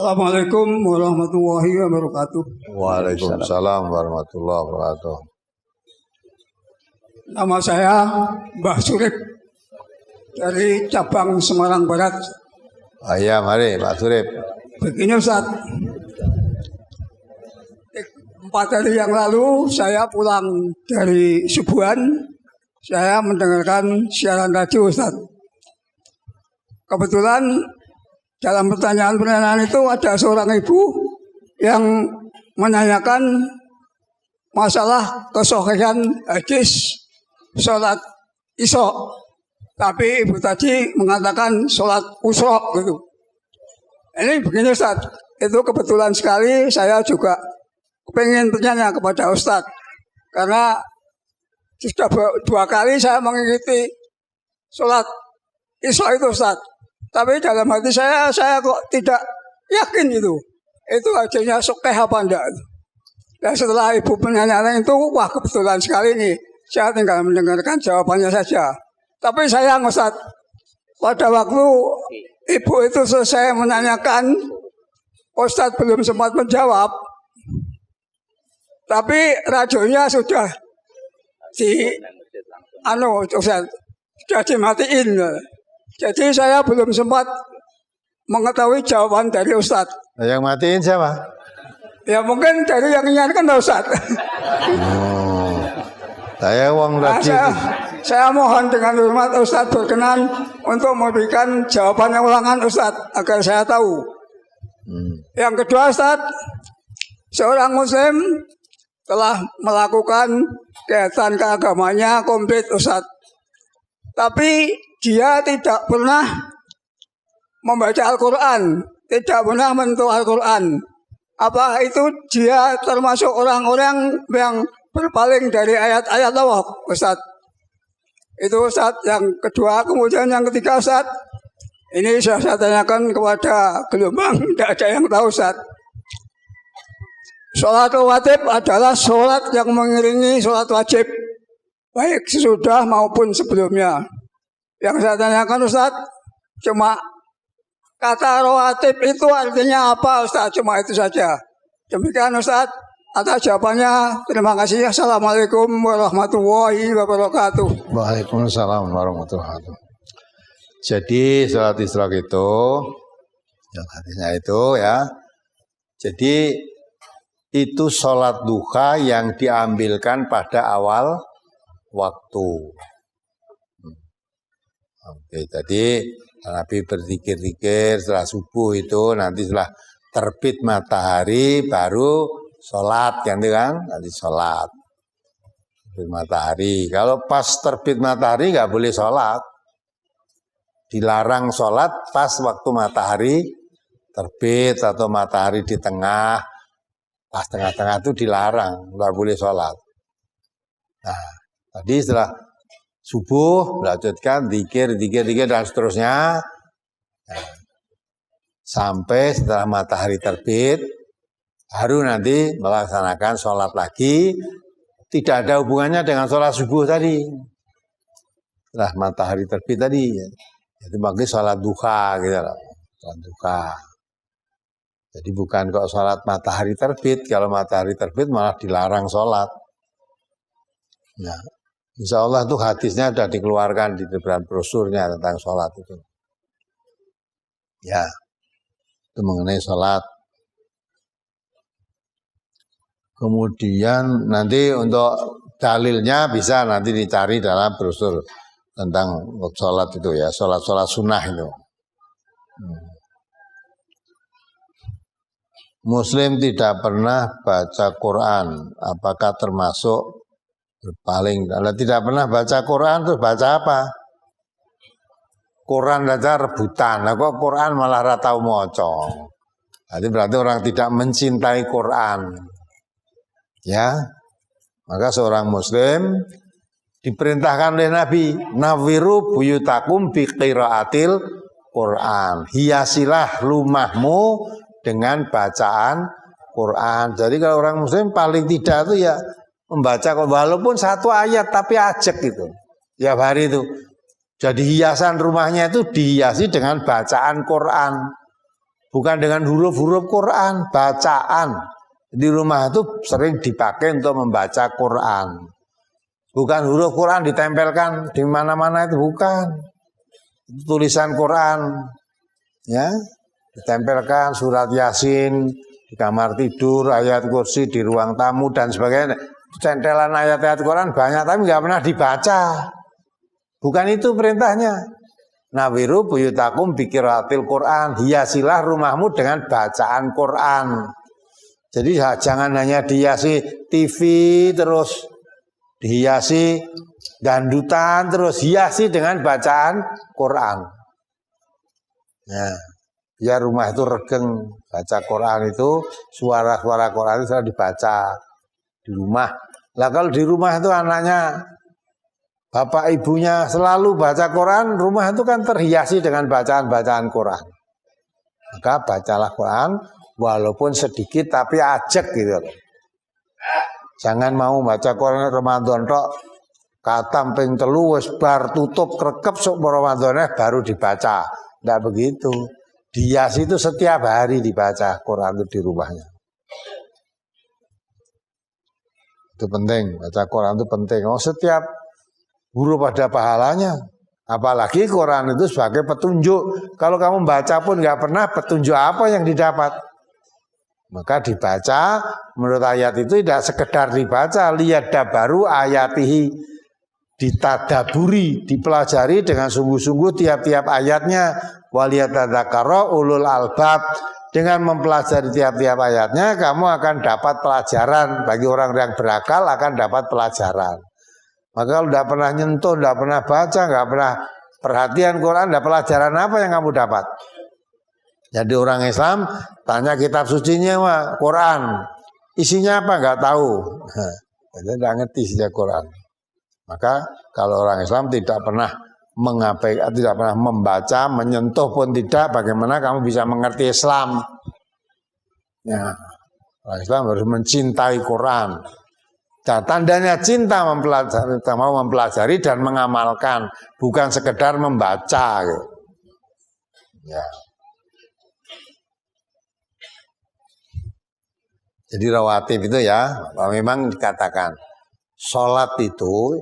Assalamualaikum warahmatullahi wabarakatuh. Waalaikumsalam warahmatullahi wabarakatuh. Nama saya Mbah Surip dari cabang Semarang Barat. Iya, mari Pak Surip. Begini Ustaz, 4 hari yang lalu saya pulang dari Subuhan, saya mendengarkan siaran radio Ustaz. Kebetulan dalam pertanyaan-pertanyaan itu ada seorang ibu yang menanyakan masalah kesohihan hadis sholat isya. Tapi ibu tadi mengatakan sholat usra gitu. Ini begini Ustaz, itu kebetulan sekali saya juga pengen bertanya kepada Ustaz. Karena sudah 2 kali saya mengikuti sholat isya itu Ustaz. Tapi dalam hati saya kok tidak yakin itu hasilnya sokeh apa enggak. Dan setelah ibu penanya itu, wah kebetulan sekali nih, saya tinggal mendengarkan jawabannya saja. Tapi sayang Ustaz, pada waktu ibu itu selesai menanyakan, Ustaz belum sempat menjawab. Tapi radionya sudah sudah dimatiin. Jadi saya belum sempat mengetahui jawaban dari Ustadz. Yang matiin siapa? Ya mungkin dari yang menyanyikan Ustadz. Saya uang lagi. Saya mohon dengan hormat Ustadz berkenan untuk memberikan jawaban yang ulangan Ustadz agar saya tahu. Yang kedua Ustadz, seorang Muslim telah melakukan kegiatan keagamanya komplit Ustadz. Tapi dia tidak pernah membaca Al-Quran, tidak pernah menyentuh Al-Quran. Apa itu dia termasuk orang-orang yang berpaling dari ayat-ayat Allah, Ustaz? Itu Ustaz yang kedua. Kemudian yang ketiga Ustaz, ini saya tanyakan kepada gelombang, tidak ada yang tahu Ustaz. Sholat rawatib adalah sholat yang mengiringi sholat wajib, baik sesudah maupun sebelumnya. Yang saya tanyakan Ustaz, cuma kata rawatib itu artinya apa Ustaz? Cuma itu saja. Demikian Ustaz, atas jawabannya terima kasih. Assalamualaikum warahmatullahi wabarakatuh. Waalaikumsalam warahmatullahi wabarakatuh. Jadi sholat isyraq itu, yang hadisnya itu ya. Jadi itu sholat duha yang diambilkan pada awal waktu. Oke, jadi Nabi berzikir-zikir setelah subuh itu, nanti setelah terbit matahari baru sholat, kan? Nanti sholat terbit matahari. Kalau pas terbit matahari nggak boleh sholat, dilarang sholat pas waktu matahari terbit atau matahari di tengah, pas tengah-tengah itu dilarang, nggak boleh sholat. Nah, tadi setelah subuh, lanjutkan zikir dan seterusnya. Sampai setelah matahari terbit, baru nanti melaksanakan sholat lagi. Tidak ada hubungannya dengan sholat subuh tadi. Setelah matahari terbit tadi, itu bagi sholat duha gitu loh. Sholat duha. Jadi bukan kok sholat matahari terbit. Kalau matahari terbit malah dilarang sholat. Nah, insya Allah itu hadisnya sudah dikeluarkan di depan brosurnya tentang sholat itu. Ya, itu mengenai sholat. Kemudian nanti untuk dalilnya bisa nanti dicari dalam brosur tentang sholat itu ya, sholat sunnah itu. Muslim tidak pernah baca Quran, apakah termasuk berpaling? Kalau tidak pernah baca Quran terus baca apa? Quran saja rebutan, nah kok Quran malah ratau moco. Jadi berarti orang tidak mencintai Quran. Ya, maka seorang Muslim diperintahkan oleh Nabi, nawiru buyutakum biqiraatil Quran. Hiasilah rumahmu dengan bacaan Quran. Jadi kalau orang Muslim paling tidak itu ya membaca, walaupun 1 ayat tapi ajak gitu. Tiap hari itu. Jadi hiasan rumahnya itu dihiasi dengan bacaan Quran. Bukan dengan huruf-huruf Quran, bacaan. Di rumah itu sering dipakai untuk membaca Quran. Bukan huruf Quran ditempelkan di mana-mana, itu bukan. Itu tulisan Quran. Ya, ditempelkan surat Yasin di kamar tidur, ayat kursi di ruang tamu dan sebagainya. Centelan ayat-ayat Quran banyak tapi nggak pernah dibaca. Bukan itu perintahnya. Nawiru buyutakum bikiraatil Quran. Hiasilah rumahmu dengan bacaan Quran. Jadi jangan hanya dihiasi TV terus, dihiasi dandutan terus, hiasi dengan bacaan Quran. Ya, biar rumah itu regeng, baca Quran itu, suara-suara Quran itu selalu dibaca di rumah. Lah kalau di rumah itu anaknya, bapak ibunya selalu baca Quran, rumah itu kan terhiasi dengan bacaan-bacaan Quran. Maka bacalah Quran, walaupun sedikit tapi ajak gitu. Jangan mau baca Quran Ramadan tok, katam ping telu wis bar tutup krekep sok Ramadane baru dibaca. Tidak begitu. Dihias itu setiap hari dibaca Quran itu di rumahnya. Itu penting, baca Quran itu penting. Oh, setiap huruf ada pahalanya. Apalagi Quran itu sebagai petunjuk. Kalau kamu baca pun nggak pernah, petunjuk apa yang didapat? Maka dibaca, menurut ayat itu tidak sekedar dibaca, lihat dabaru ayatihi, ditadaburi, dipelajari dengan sungguh-sungguh tiap-tiap ayatnya, waliyatadzakara ulul albab. Dengan mempelajari tiap-tiap ayatnya, kamu akan dapat pelajaran. Bagi orang yang berakal akan dapat pelajaran. Maka kalau tidak pernah nyentuh, tidak pernah baca, nggak pernah perhatian Quran, tidak pelajaran apa yang kamu dapat? Jadi orang Islam tanya kitab sucinya mah Quran, isinya apa nggak tahu, jadi tidak ngerti isinya Quran. Maka kalau orang Islam tidak pernah mengabaikan, tidak pernah membaca, menyentuh pun tidak, bagaimana kamu bisa mengerti Islam? Ya, orang Islam harus mencintai Quran. Nah, tandanya cinta mau mempelajari dan mengamalkan, bukan sekedar membaca. Gitu. Ya. Jadi rawatib itu ya, memang dikatakan sholat itu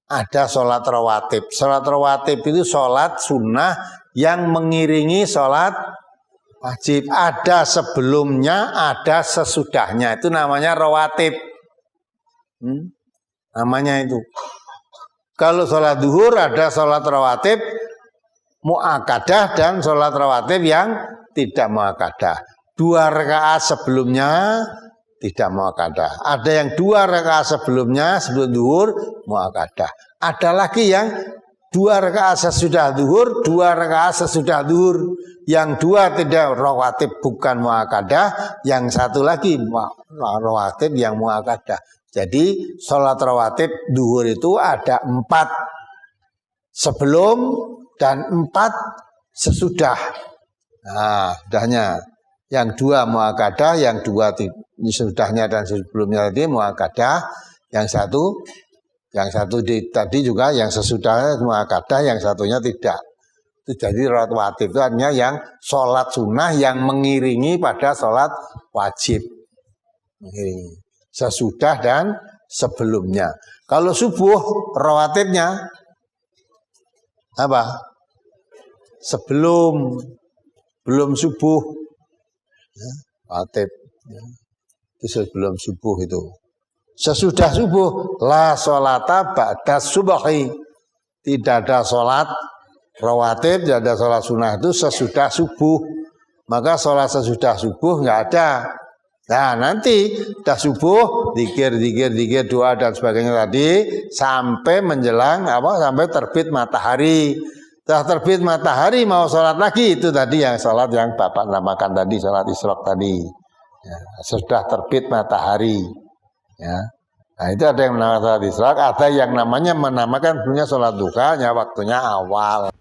ada sholat rawatib. Sholat rawatib itu sholat sunnah yang mengiringi sholat wajib. Ada sebelumnya, ada sesudahnya. Itu namanya rawatib. Namanya itu. Kalau sholat duhur ada sholat rawatib mu'akadah dan sholat rawatib yang tidak mu'akadah. 2 rakaat sebelumnya tidak mu'akadah. Ada yang 2 rakaat sebelumnya sebelum duhur mu'akadah. Ada lagi yang 2 rakaat sesudah duhur, 2 rakaat sesudah duhur. Yang 2 tidak rawatib bukan mu'akadah, yang 1 lagi rawatib yang mu'akadah. Jadi sholat rawatib duhur itu ada 4 sebelum dan 4 sesudah. Nah, sudahnya. Yang 2 mu'akadah, yang 2 sesudahnya dan sebelumnya tadi mu'akadah, yang satu tadi juga yang sesudahnya mu'akadah, yang satunya tidak. Itu jadi rawatib itu artinya yang sholat sunnah yang mengiringi pada sholat wajib, mengiringi sesudah dan sebelumnya. Kalau subuh rawatibnya apa? Belum subuh. Ya, rawatib ya. Itu sebelum subuh itu. Sesudah subuh la sholata ba'da subuhi. Tidak ada sholat rawatib, tidak ada sholat sunnah itu sesudah subuh. Maka sholat sesudah subuh nggak ada. Nah nanti sudah subuh zikir doa dan sebagainya tadi sampai menjelang sampai terbit matahari. Setelah terbit matahari mau sholat lagi, itu tadi yang sholat yang Bapak namakan tadi, sholat isyraq tadi. Ya, sudah terbit matahari. Ya. Nah itu ada yang menamakan sholat isyraq, ada yang menamakan punya sholat duha, waktunya awal.